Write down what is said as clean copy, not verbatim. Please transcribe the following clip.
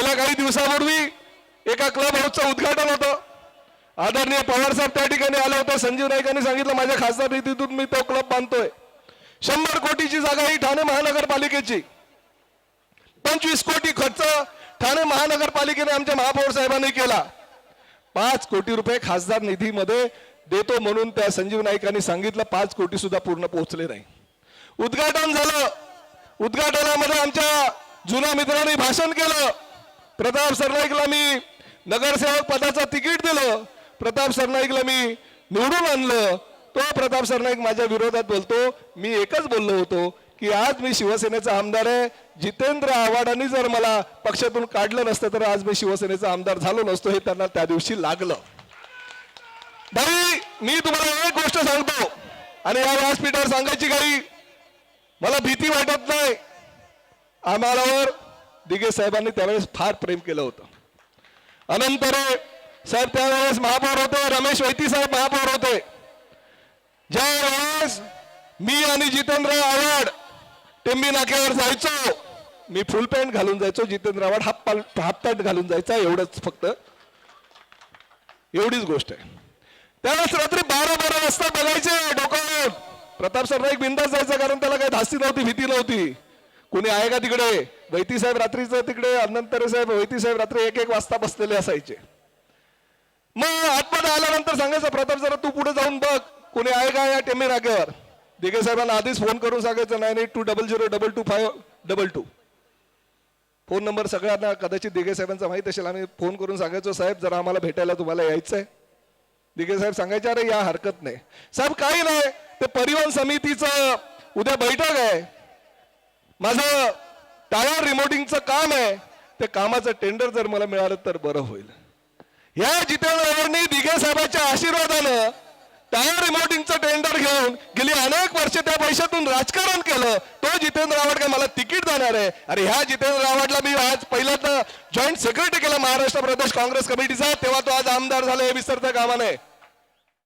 गेल्या काही दिवसापूर्वी एका क्लब हाऊसचं उद्घाटन होतं. आदरणीय पवार साहेब त्या ठिकाणी आले होते. संजीव नाईकांनी सांगितलं माझ्या खासदार निधीतून मी तो क्लब बांधतोय. 100 कोटीची जागा ही ठाणे महानगरपालिकेची. 25 कोटी खर्च ठाणे महानगरपालिकेने आमच्या महापौर साहेबांनी केला. 5 कोटी रुपये खासदार निधीमध्ये देतो म्हणून त्या संजीव नाईकांनी सांगितलं. 5 कोटी सुद्धा पूर्ण पोहोचले नाही. उद्घाटन झालं. उद्घाटनामध्ये आमच्या जुन्या मित्रांनी भाषण केलं. प्रताप सरनाईकला मी नगरसेवक पदाचं तिकीट दिलं. प्रताप सरनाईकला मी निवडून आणलं. तो प्रताप सरनाईक माझ्या विरोधात बोलतो. मी एकच बोललो होतो की आज मी शिवसेनेचा आमदार आहे. जितेंद्र आव्हाडांनी जर मला पक्षातून काढलं नसतं तर आज मी शिवसेनेचा आमदार झालो नसतो. हे त्यांना त्या दिवशी लागलं. भाई मी तुम्हाला एक गोष्ट सांगतो आणि या व्यासपीठावर सांगायची काही मला भीती वाटत नाही. आम्हालावर दिघे साहेबांनी त्यावेळेस फार प्रेम केलं होतं. अनंतरे साहेब त्यावेळेस महापौर होते. रमेश वैती साहेब महापौर होते. ज्या वेळेस मी आणि जितेंद्र आव्हाड टेंबी नाक्यावर जायचो. मी फुल पॅन्ट घालून जायचो. जितेंद्र आव्हाड हाफ पॅन्ट घालून जायचा. एवढंच फक्त एवढीच गोष्ट आहे. त्यावेळेस रात्री 12 वाजता बघायचे डोकावून. प्रताप सरनाईक बिंदास जायचा कारण त्याला काही धास्ती नव्हती, भीती नव्हती. कोणी आहे का तिकडे? वैती साहेब रात्रीचं तिकडे. अनंतरे साहेब वैती साहेब रात्री 1-1 वाजता बसलेले असायचे. मग आतमध्ये आल्यानंतर सांगायचं प्रताप जरा तू पुढे जाऊन बघ कोणी आहे का या टेंबी नाक्यावर. दिघे साहेबांना आधीच फोन करून सांगायचं 98200222. फोन नंबर सगळ्यांना कदाचित दिघे साहेबांचा माहित असेल. आम्ही फोन करून सांगायचो साहेब जरा आम्हाला भेटायला तुम्हाला यायचंय. दिघे साहेब सांगायचे अरे या हरकत नाही. साहेब काही नाही ते परिवहन समितीचं उद्या बैठक आहे. माझं टायर रिमोटिंगचं काम आहे. ते कामाचं टेंडर जर मला मिळालं तर बरं होईल. या जितेंद्र आव्हाडांनी दिघे साहेबांच्या आशीर्वादानं टायर रिमोटिंगचं टेंडर घेऊन गेली अनेक वर्ष त्या पैशातून राजकारण केलं. तो जितेंद्र आव्हाड काय मला तिकीट देणार आहे? अरे ह्या जितेंद्र आव्हाडला मी आज पहिल्यांदा जॉईंट सेक्रेटरी केलं महाराष्ट्र प्रदेश काँग्रेस कमिटीचा. तेव्हा तो आज आमदार झाला हे विसरता कामा नये.